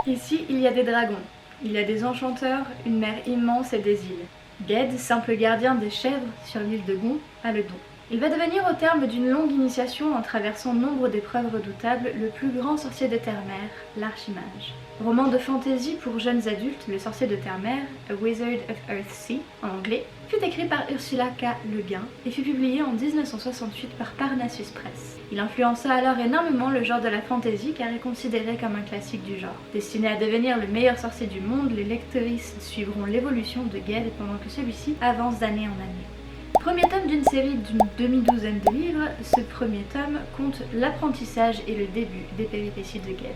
Ici, il y a des dragons, il y a des enchanteurs, une mer immense et des îles. Ged, simple gardien des chèvres sur l'île de Gon, a le don. Il va devenir au terme d'une longue initiation en traversant nombre d'épreuves redoutables le plus grand sorcier de Terre-Mer, l'Archimage. Roman de fantasy pour jeunes adultes, Le sorcier de Terre-Mer, A Wizard of Earthsea, en anglais, fut écrit par Ursula K. Le Guin et fut publié en 1968 par Parnassus Press. Il influença alors énormément le genre de la fantasy car est considéré comme un classique du genre. Destiné à devenir le meilleur sorcier du monde, les lectrices suivront l'évolution de Ged pendant que celui-ci avance d'année en année. Premier tome d'une série d'une demi-douzaine de livres, ce premier tome compte l'apprentissage et le début des péripéties de Ged.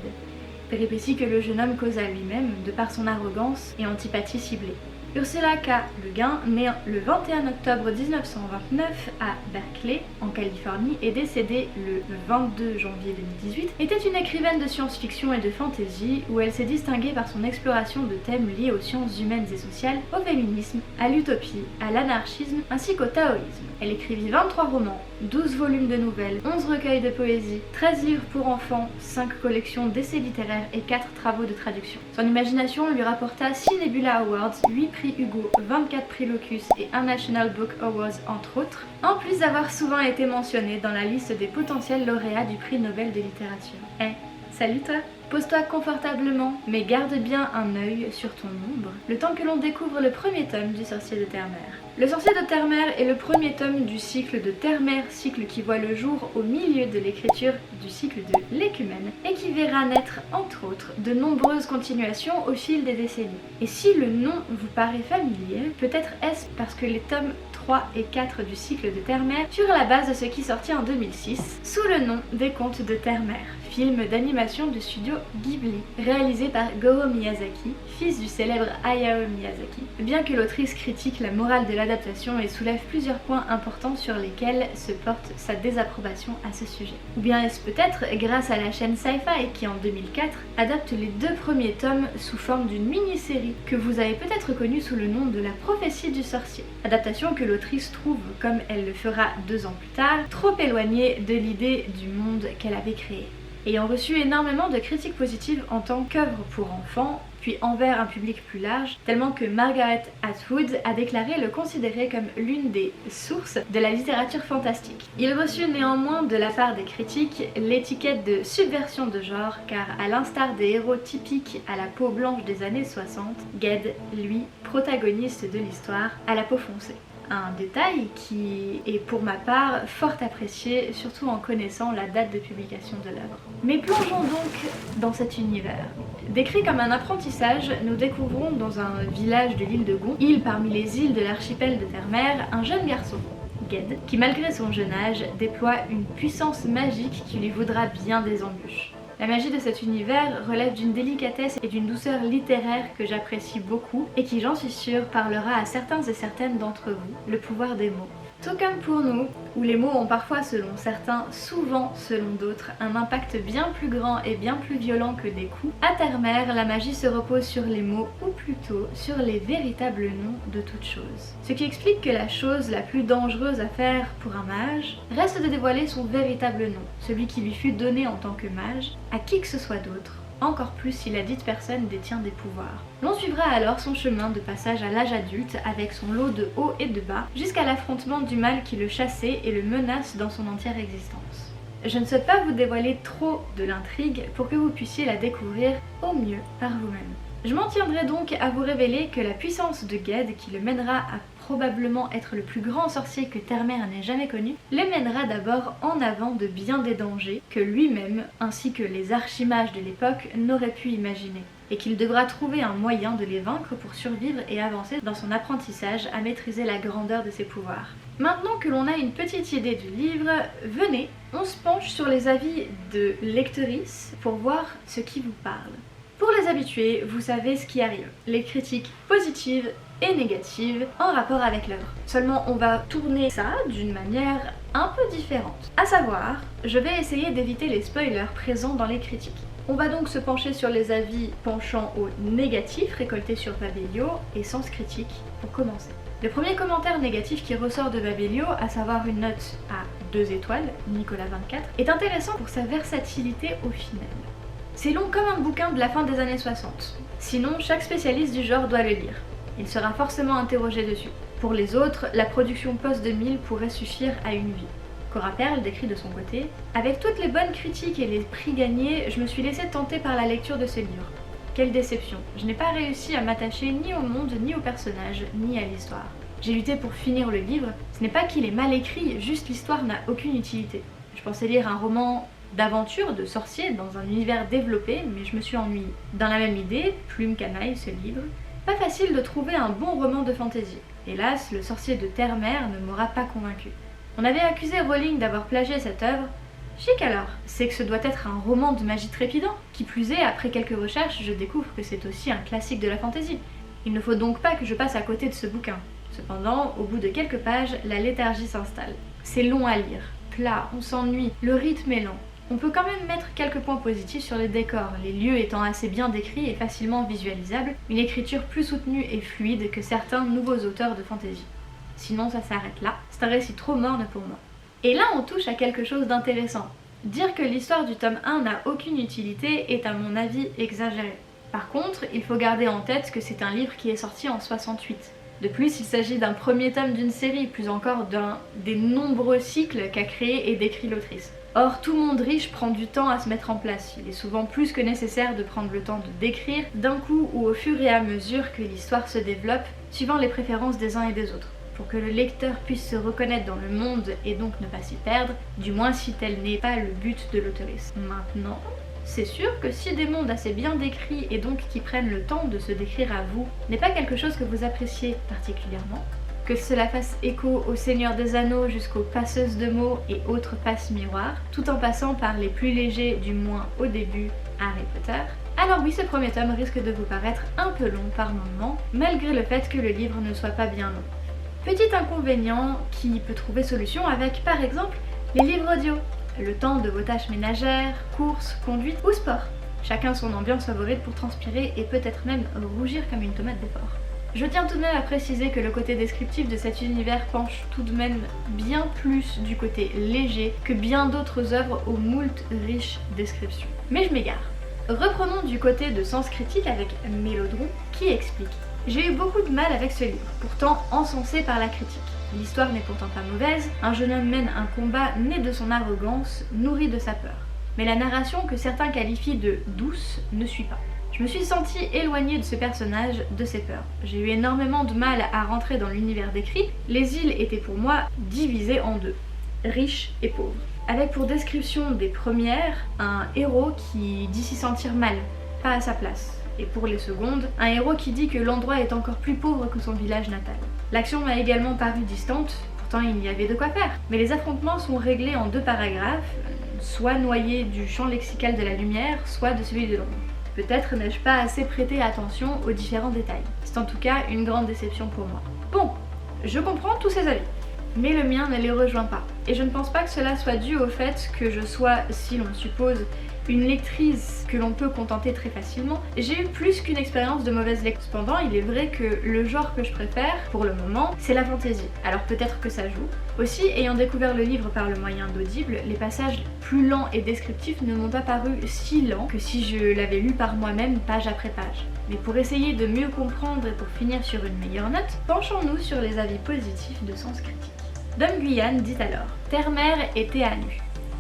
Péripéties que le jeune homme causa lui-même de par son arrogance et antipathie ciblée. Ursula K. Le Guin, née le 21 octobre 1929 à Berkeley, en Californie, et décédée le 22 janvier 2018, était une écrivaine de science-fiction et de fantasy où elle s'est distinguée par son exploration de thèmes liés aux sciences humaines et sociales, au féminisme, à l'utopie, à l'anarchisme ainsi qu'au taoïsme. Elle écrivit 23 romans, 12 volumes de nouvelles, 11 recueils de poésie, 13 livres pour enfants, 5 collections d'essais littéraires et 4 travaux de traduction. Son imagination lui rapporta 6 Nebula Awards, 8 prix Hugo, 24 prix Locus et un National Book Awards entre autres, en plus d'avoir souvent été mentionnée dans la liste des potentiels lauréats du prix Nobel de littérature. Salut toi! Pose-toi confortablement, mais garde bien un œil sur ton ombre, le temps que l'on découvre le premier tome du Sorcier de Terre-Mer. Le Sorcier de Terre-Mer est le premier tome du cycle de Terre-Mer, cycle qui voit le jour au milieu de l'écriture du cycle de l'Écumène, et qui verra naître, entre autres, de nombreuses continuations au fil des décennies. Et si le nom vous paraît familier, peut-être est-ce parce que les tomes 3 et 4 du cycle de Terre-Mer furent la base de ce qui sortit en 2006, sous le nom des Contes de Terre-Mer, film d'animation du studio Ghibli, réalisé par Goro Miyazaki, fils du célèbre Hayao Miyazaki. Bien que l'autrice critique la morale de l'adaptation et soulève plusieurs points importants sur lesquels se porte sa désapprobation à ce sujet. Ou bien est-ce peut-être grâce à la chaîne Sci-Fi qui en 2004 adapte les 2 premiers tomes sous forme d'une mini-série que vous avez peut-être connue sous le nom de La prophétie du sorcier. Adaptation que l'autrice trouve, comme elle le fera 2 ans plus tard, trop éloignée de l'idée du monde qu'elle avait créé. Ayant reçu énormément de critiques positives en tant qu'œuvre pour enfants, puis envers un public plus large, tellement que Margaret Atwood a déclaré le considérer comme l'une des sources de la littérature fantastique. Il reçut néanmoins de la part des critiques l'étiquette de subversion de genre, car à l'instar des héros typiques à la peau blanche des années 60, Ged, lui, protagoniste de l'histoire, a la peau foncée. Un détail qui est pour ma part fort apprécié, surtout en connaissant la date de publication de l'œuvre. Mais plongeons donc dans cet univers. Décrit comme un apprentissage, nous découvrons dans un village de l'île de Gon, île parmi les îles de l'archipel de Terre-Mer, un jeune garçon, Ged, qui malgré son jeune âge déploie une puissance magique qui lui vaudra bien des embûches. La magie de cet univers relève d'une délicatesse et d'une douceur littéraire que j'apprécie beaucoup et qui, j'en suis sûre, parlera à certains et certaines d'entre vous, le pouvoir des mots. Tout comme pour nous, où les mots ont parfois selon certains, souvent selon d'autres, un impact bien plus grand et bien plus violent que des coups, à Terre-Mer, la magie se repose sur les mots, ou plutôt sur les véritables noms de toute chose. Ce qui explique que la chose la plus dangereuse à faire pour un mage reste de dévoiler son véritable nom, celui qui lui fut donné en tant que mage, à qui que ce soit d'autre. Encore plus si la dite personne détient des pouvoirs. L'on suivra alors son chemin de passage à l'âge adulte avec son lot de hauts et de bas, jusqu'à l'affrontement du mal qui le chassait et le menace dans son entière existence. Je ne souhaite pas vous dévoiler trop de l'intrigue pour que vous puissiez la découvrir au mieux par vous-même. Je m'en tiendrai donc à vous révéler que la puissance de Ged, qui le mènera à probablement être le plus grand sorcier que Terre-Mer n'ait jamais connu, le mènera d'abord en avant de bien des dangers que lui-même, ainsi que les archimages de l'époque, n'auraient pu imaginer, et qu'il devra trouver un moyen de les vaincre pour survivre et avancer dans son apprentissage à maîtriser la grandeur de ses pouvoirs. Maintenant que l'on a une petite idée du livre, venez, on se penche sur les avis de lectrices pour voir ce qui vous parle. Pour les habitués, vous savez ce qui arrive, les critiques positives et négatives en rapport avec l'œuvre. Seulement on va tourner ça d'une manière un peu différente. À savoir, je vais essayer d'éviter les spoilers présents dans les critiques. On va donc se pencher sur les avis penchant au négatif récoltés sur Babelio et Sens Critique pour commencer. Le premier commentaire négatif qui ressort de Babelio, à savoir une note à 2 étoiles, Nicolas 24, est intéressant pour sa versatilité au final. C'est long comme un bouquin de la fin des années 60. Sinon, chaque spécialiste du genre doit le lire. Il sera forcément interrogé dessus. Pour les autres, la production post-2000 pourrait suffire à une vie. Cora Perl décrit de son côté: avec toutes les bonnes critiques et les prix gagnés, je me suis laissée tenter par la lecture de ce livre. Quelle déception, je n'ai pas réussi à m'attacher ni au monde, ni aux personnages, ni à l'histoire. J'ai lutté pour finir le livre, ce n'est pas qu'il est mal écrit, juste l'histoire n'a aucune utilité. Je pensais lire un roman d'aventure, de sorcier, dans un univers développé, mais je me suis ennuyée. Dans la même idée, plume canaille ce livre, pas facile de trouver un bon roman de fantasy. Hélas, le sorcier de Terre-Mère ne m'aura pas convaincue. On avait accusé Rowling d'avoir plagié cette œuvre. Chic alors, c'est que ce doit être un roman de magie trépidant. Qui plus est, après quelques recherches, je découvre que c'est aussi un classique de la fantasy. Il ne faut donc pas que je passe à côté de ce bouquin. Cependant, au bout de quelques pages, la léthargie s'installe. C'est long à lire, plat, on s'ennuie, le rythme est lent. On peut quand même mettre quelques points positifs sur les décors, les lieux étant assez bien décrits et facilement visualisables, une écriture plus soutenue et fluide que certains nouveaux auteurs de fantasy. Sinon ça s'arrête là, c'est un récit trop morne pour moi. Et là on touche à quelque chose d'intéressant. Dire que l'histoire du tome 1 n'a aucune utilité est à mon avis exagéré. Par contre, il faut garder en tête que c'est un livre qui est sorti en 68. De plus, il s'agit d'un premier tome d'une série, plus encore d'un des nombreux cycles qu'a créé et décrit l'autrice. Or, tout monde riche prend du temps à se mettre en place. Il est souvent plus que nécessaire de prendre le temps de décrire d'un coup ou au fur et à mesure que l'histoire se développe, suivant les préférences des uns et des autres, pour que le lecteur puisse se reconnaître dans le monde et donc ne pas s'y perdre, du moins si tel n'est pas le but de l'autrice. Maintenant, c'est sûr que si des mondes assez bien décrits et donc qui prennent le temps de se décrire à vous n'est pas quelque chose que vous appréciez particulièrement, que cela fasse écho au Seigneur des Anneaux jusqu'aux passeuses de mots et autres passe-miroirs, tout en passant par les plus légers du moins au début, Harry Potter, alors oui, ce premier tome risque de vous paraître un peu long par moments, malgré le fait que le livre ne soit pas bien long. Petit inconvénient qui peut trouver solution avec par exemple les livres audio. Le temps de vos tâches ménagères, courses, conduite ou sport. Chacun son ambiance favorite pour transpirer et peut-être même rougir comme une tomate d'effort. Je tiens tout de même à préciser que le côté descriptif de cet univers penche tout de même bien plus du côté léger que bien d'autres œuvres aux moult riches descriptions. Mais je m'égare. Reprenons du côté de Sens Critique avec Mélodron qui explique: j'ai eu beaucoup de mal avec ce livre, pourtant encensé par la critique. L'histoire n'est pourtant pas mauvaise, un jeune homme mène un combat né de son arrogance, nourri de sa peur. Mais la narration que certains qualifient de douce ne suit pas. Je me suis sentie éloignée de ce personnage, de ses peurs. J'ai eu énormément de mal à rentrer dans l'univers décrit. Les îles étaient pour moi divisées en deux, riches et pauvres. Avec pour description des premières, un héros qui dit s'y sentir mal, pas à sa place. Et pour les secondes, un héros qui dit que l'endroit est encore plus pauvre que son village natal. L'action m'a également paru distante, pourtant il y avait de quoi faire. Mais les affrontements sont réglés en deux paragraphes, soit noyés du champ lexical de la lumière, soit de celui de l'ombre. Peut-être n'ai-je pas assez prêté attention aux différents détails. C'est en tout cas une grande déception pour moi. Bon, je comprends tous ces avis, mais le mien ne les rejoint pas. Et je ne pense pas que cela soit dû au fait que je sois, si l'on suppose, une lectrice que l'on peut contenter très facilement. J'ai eu plus qu'une expérience de mauvaise lecture. Cependant, il est vrai que le genre que je préfère, pour le moment, c'est la fantasy. Alors peut-être que ça joue. Aussi, ayant découvert le livre par le moyen d'Audible, les passages plus lents et descriptifs ne m'ont pas paru si lents que si je l'avais lu par moi-même page après page. Mais pour essayer de mieux comprendre et pour finir sur une meilleure note, penchons-nous sur les avis positifs de Sens Critique. Dom Guyane dit alors: Terre-Mère était à nu.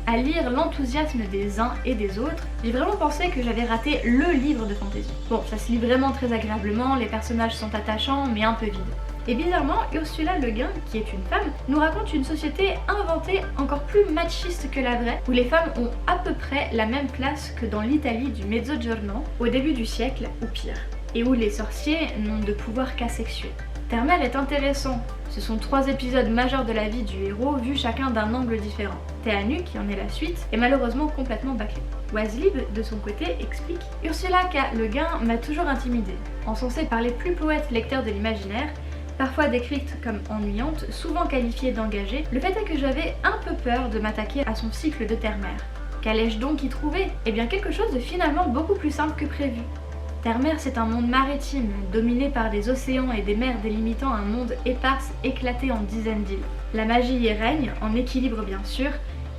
À lire l'enthousiasme des uns et des autres, j'ai vraiment pensé que j'avais raté le livre de fantasy. Bon, ça se lit vraiment très agréablement, les personnages sont attachants mais un peu vides. Et bizarrement, Ursula Le Guin, qui est une femme, nous raconte une société inventée encore plus machiste que la vraie, où les femmes ont à peu près la même place que dans l'Italie du Mezzogiorno, au début du siècle, ou pire, et où les sorciers n'ont de pouvoir qu'asexué. Terre-Mère est intéressant. Ce sont 3 épisodes majeurs de la vie du héros, vus chacun d'un angle différent. Théanu, qui en est la suite, est malheureusement complètement bâclé. Oislib, de son côté, explique: Ursula K. Le Guin m'a toujours intimidée. Encensée par les plus poètes lecteurs de l'imaginaire, parfois décrite comme ennuyante, souvent qualifiée d'engagée, le fait est que j'avais un peu peur de m'attaquer à son cycle de Terre-Mère. Qu'allais-je donc y trouver? Eh bien quelque chose de finalement beaucoup plus simple que prévu. Terre-Mère, c'est un monde maritime, dominé par des océans et des mers délimitant un monde épars éclaté en dizaines d'îles. La magie y règne, en équilibre bien sûr,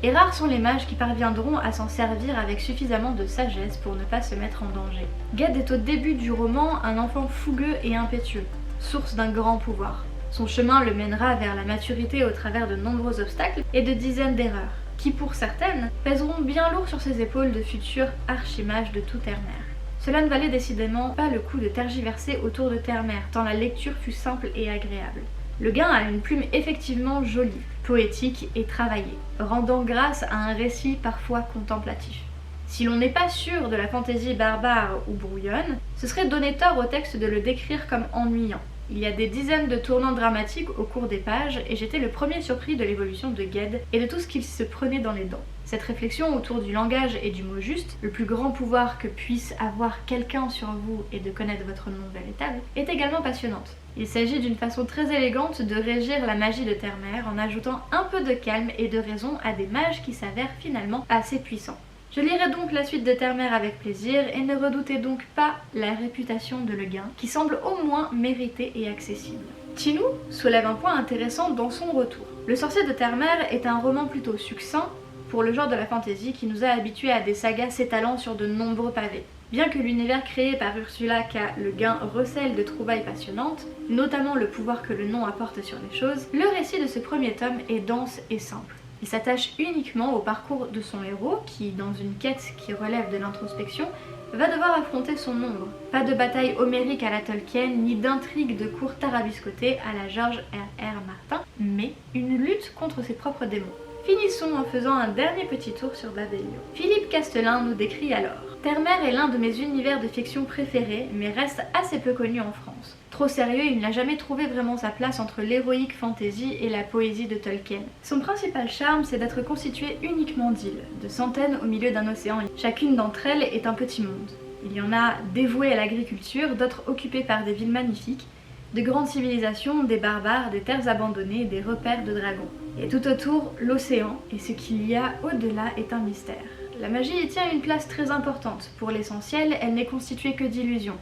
Et rares sont les mages qui parviendront à s'en servir avec suffisamment de sagesse pour ne pas se mettre en danger. Ged est au début du roman un enfant fougueux et impétueux, source d'un grand pouvoir. Son chemin le mènera vers la maturité au travers de nombreux obstacles et de dizaines d'erreurs, qui pour certaines pèseront bien lourd sur ses épaules de futurs archimages de tout Terre-Mère. Cela ne valait décidément pas le coup de tergiverser autour de Terre-Mère, tant la lecture fut simple et agréable. Le Gain a une plume effectivement jolie, poétique et travaillée, rendant grâce à un récit parfois contemplatif. Si l'on n'est pas sûr de la fantaisie barbare ou brouillonne, ce serait donner tort au texte de le décrire comme ennuyant. Il y a des dizaines de tournants dramatiques au cours des pages et j'étais le premier surpris de l'évolution de Ged et de tout ce qu'il se prenait dans les dents. Cette réflexion autour du langage et du mot juste, le plus grand pouvoir que puisse avoir quelqu'un sur vous et de connaître votre nom véritable, est également passionnante. Il s'agit d'une façon très élégante de régir la magie de Terre-Mère en ajoutant un peu de calme et de raison à des mages qui s'avèrent finalement assez puissants. Je lirai donc la suite de Terre-Mère avec plaisir et ne redoutez donc pas la réputation de Le Gain, qui semble au moins méritée et accessible. Tinou soulève un point intéressant dans son retour. Le Sorcier de Terre-Mère est un roman plutôt succinct pour le genre de la fantasy qui nous a habitués à des sagas s'étalant sur de nombreux pavés. Bien que l'univers créé par Ursula K. Le Gain recèle de trouvailles passionnantes, notamment le pouvoir que le nom apporte sur les choses, le récit de ce premier tome est dense et simple. Il s'attache uniquement au parcours de son héros qui, dans une quête qui relève de l'introspection, va devoir affronter son ombre. Pas de bataille homérique à la Tolkien, ni d'intrigue de cour tarabiscotée à la George R.R. Martin, mais une lutte contre ses propres démons. Finissons en faisant un dernier petit tour sur Babelio. Philippe Castelin nous décrit alors: Terre-Mère est l'un de mes univers de fiction préférés, mais reste assez peu connu en France. Trop sérieux, il n'a jamais trouvé vraiment sa place entre l'héroïque fantasy et la poésie de Tolkien. Son principal charme, c'est d'être constitué uniquement d'îles, de centaines au milieu d'un océan. Chacune d'entre elles est un petit monde. Il y en a dévoués à l'agriculture, d'autres occupés par des villes magnifiques, de grandes civilisations, des barbares, des terres abandonnées, des repères de dragons. Et tout autour, l'océan, et ce qu'il y a au-delà est un mystère. La magie y tient une place très importante. Pour l'essentiel, elle n'est constituée que d'illusions.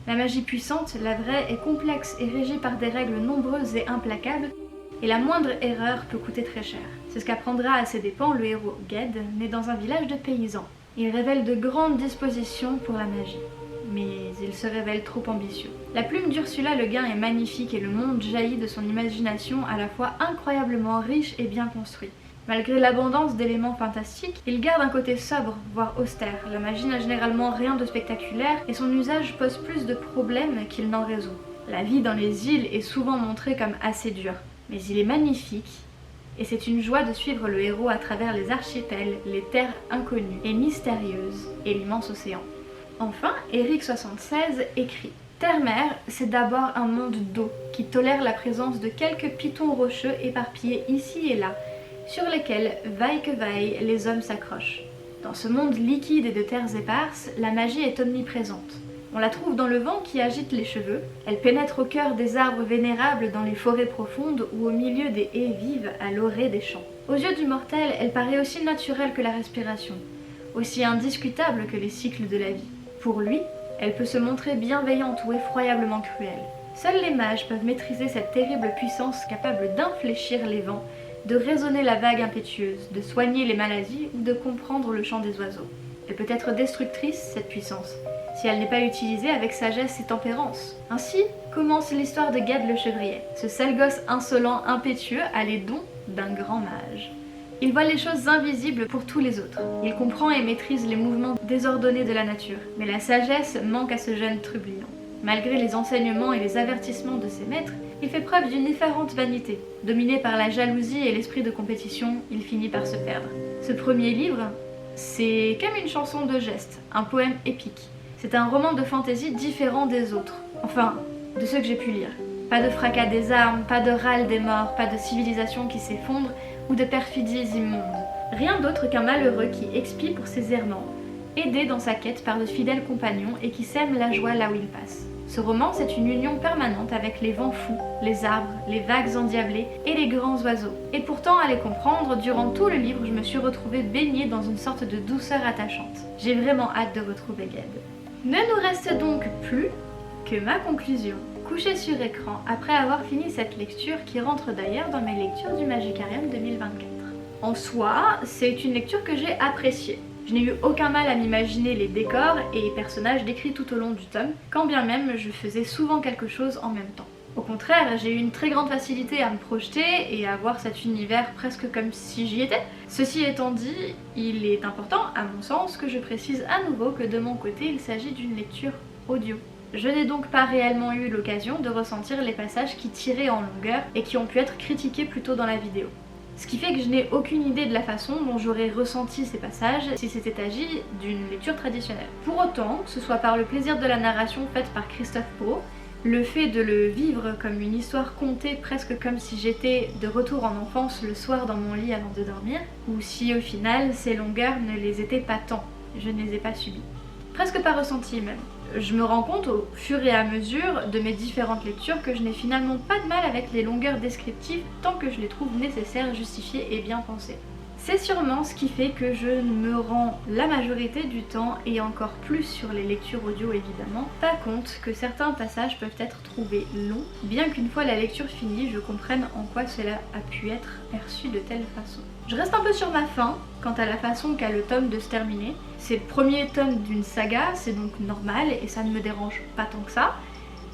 La magie puissante, la vraie, est complexe et régie par des règles nombreuses et implacables, et la moindre erreur peut coûter très cher. C'est ce qu'apprendra à ses dépens le héros Ged, né dans un village de paysans. Il révèle de grandes dispositions pour la magie, mais il se révèle trop ambitieux. La plume d'Ursula Le Gain est magnifique et le monde jaillit de son imagination à la fois incroyablement riche et bien construit. Malgré l'abondance d'éléments fantastiques, il garde un côté sobre, voire austère. La magie n'a généralement rien de spectaculaire et son usage pose plus de problèmes qu'il n'en résout. La vie dans les îles est souvent montrée comme assez dure, mais il est magnifique et c'est une joie de suivre le héros à travers les archipels, les terres inconnues et mystérieuses et l'immense océan. Enfin, Eric76 écrit: Terre-Mère, c'est d'abord un monde d'eau qui tolère la présence de quelques pitons rocheux éparpillés ici et là, sur lesquels, vaille que vaille, les hommes s'accrochent. Dans ce monde liquide et de terres éparses, la magie est omniprésente. On la trouve dans le vent qui agite les cheveux, elle pénètre au cœur des arbres vénérables dans les forêts profondes ou au milieu des haies vives à l'orée des champs. Aux yeux du mortel, elle paraît aussi naturelle que la respiration, aussi indiscutable que les cycles de la vie. Pour lui, elle peut se montrer bienveillante ou effroyablement cruelle. Seuls les mages peuvent maîtriser cette terrible puissance capable d'infléchir les vents, de raisonner la vague impétueuse, de soigner les maladies ou de comprendre le chant des oiseaux. Elle peut être destructrice, cette puissance, si elle n'est pas utilisée avec sagesse et tempérance. Ainsi commence l'histoire de Ged le Chevrier. Ce sale gosse insolent, impétueux, a les dons d'un grand mage. Il voit les choses invisibles pour tous les autres. Il comprend et maîtrise les mouvements désordonnés de la nature. Mais la sagesse manque à ce jeune trublion. Malgré les enseignements et les avertissements de ses maîtres, il fait preuve d'une effarante vanité. Dominé par la jalousie et l'esprit de compétition, il finit par se perdre. Ce premier livre, c'est comme une chanson de geste, un poème épique. C'est un roman de fantaisie différent des autres. Enfin, de ceux que j'ai pu lire. Pas de fracas des armes, pas de râle des morts, pas de civilisation qui s'effondre ou de perfidies immondes. Rien d'autre qu'un malheureux qui expie pour ses errements, aidé dans sa quête par de fidèles compagnons et qui sème la joie là où il passe. Ce roman, c'est une union permanente avec les vents fous, les arbres, les vagues endiablées et les grands oiseaux. Et pourtant, à les comprendre, durant tout le livre, je me suis retrouvée baignée dans une sorte de douceur attachante. J'ai vraiment hâte de retrouver Ged. Ne nous reste donc plus que ma conclusion, couchée sur écran après avoir fini cette lecture qui rentre d'ailleurs dans mes lectures du Magicarium 2024. En soi, c'est une lecture que j'ai appréciée. Je n'ai eu aucun mal à m'imaginer les décors et personnages décrits tout au long du tome, quand bien même je faisais souvent quelque chose en même temps. Au contraire, j'ai eu une très grande facilité à me projeter et à voir cet univers presque comme si j'y étais. Ceci étant dit, il est important, à mon sens, que je précise à nouveau que de mon côté, il s'agit d'une lecture audio. Je n'ai donc pas réellement eu l'occasion de ressentir les passages qui tiraient en longueur et qui ont pu être critiqués plus tôt dans la vidéo. Ce qui fait que je n'ai aucune idée de la façon dont j'aurais ressenti ces passages si c'était agi d'une lecture traditionnelle. Pour autant, que ce soit par le plaisir de la narration faite par Christophe Pau, le fait de le vivre comme une histoire contée presque comme si j'étais de retour en enfance le soir dans mon lit avant de dormir, ou si au final ces longueurs ne les étaient pas tant, je ne les ai pas subies. Presque pas ressenties même. Je me rends compte au fur et à mesure de mes différentes lectures que je n'ai finalement pas de mal avec les longueurs descriptives tant que je les trouve nécessaires, justifiées et bien pensées. C'est sûrement ce qui fait que je me rends la majorité du temps, et encore plus sur les lectures audio évidemment, pas compte que certains passages peuvent être trouvés longs, bien qu'une fois la lecture finie, je comprenne en quoi cela a pu être perçu de telle façon. Je reste un peu sur ma faim quant à la façon qu'a le tome de se terminer. C'est le premier tome d'une saga, c'est donc normal et ça ne me dérange pas tant que ça.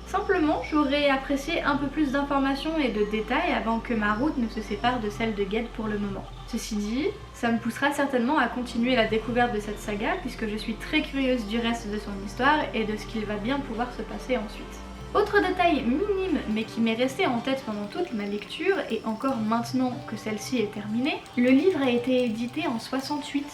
Simplement, j'aurais apprécié un peu plus d'informations et de détails avant que ma route ne se sépare de celle de Ged pour le moment. Ceci dit, ça me poussera certainement à continuer la découverte de cette saga puisque je suis très curieuse du reste de son histoire et de ce qu'il va bien pouvoir se passer ensuite. Autre détail minime mais qui m'est resté en tête pendant toute ma lecture et encore maintenant que celle-ci est terminée, le livre a été édité en 68.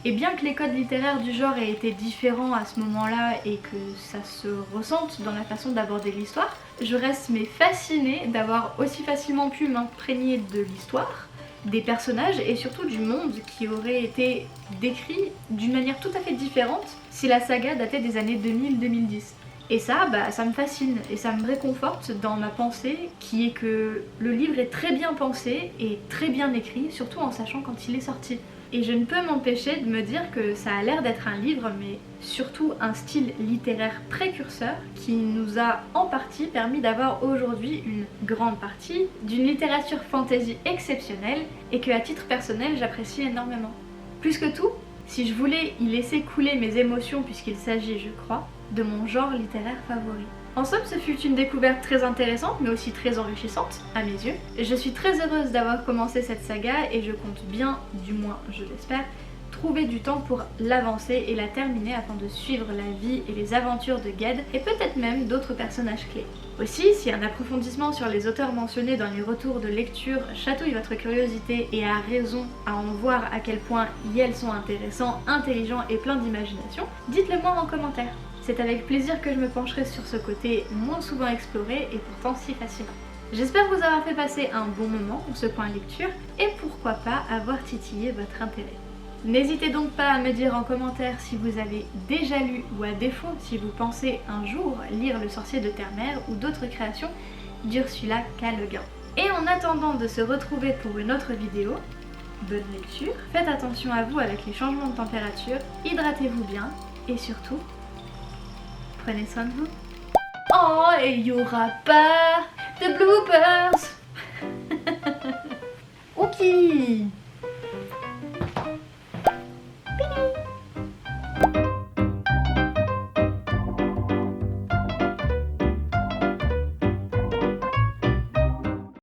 Et bien que les codes littéraires du genre aient été différents à ce moment-là et que ça se ressente dans la façon d'aborder l'histoire, je reste fascinée d'avoir aussi facilement pu m'imprégner de l'histoire, des personnages et surtout du monde qui aurait été décrit d'une manière tout à fait différente si la saga datait des années 2000-2010. Et ça, ça me fascine et ça me réconforte dans ma pensée qui est que le livre est très bien pensé et très bien écrit, surtout en sachant quand il est sorti. Et je ne peux m'empêcher de me dire que ça a l'air d'être un livre, mais surtout un style littéraire précurseur qui nous a en partie permis d'avoir aujourd'hui une grande partie d'une littérature fantasy exceptionnelle et que à titre personnel j'apprécie énormément. Plus que tout, si je voulais y laisser couler mes émotions puisqu'il s'agit, je crois, de mon genre littéraire favori. En somme, ce fut une découverte très intéressante mais aussi très enrichissante à mes yeux. Je suis très heureuse d'avoir commencé cette saga et je compte bien, du moins je l'espère, trouver du temps pour l'avancer et la terminer afin de suivre la vie et les aventures de Ged et peut-être même d'autres personnages clés. Aussi, si un approfondissement sur les auteurs mentionnés dans les retours de lecture chatouille votre curiosité et a raison à en voir à quel point ils sont intéressants, intelligents et pleins d'imagination, dites-le moi en commentaire. C'est avec plaisir que je me pencherai sur ce côté moins souvent exploré et pourtant si fascinant. J'espère vous avoir fait passer un bon moment pour ce point lecture et pourquoi pas avoir titillé votre intérêt. N'hésitez donc pas à me dire en commentaire si vous avez déjà lu ou à défaut si vous pensez un jour lire Le Sorcier de Terre-Mer ou d'autres créations d'Ursula K. Le Guin. Et en attendant de se retrouver pour une autre vidéo, bonne lecture, faites attention à vous avec les changements de température, hydratez-vous bien et surtout, prenez soin de vous. Oh, et il n'y aura pas de bloopers. Ok.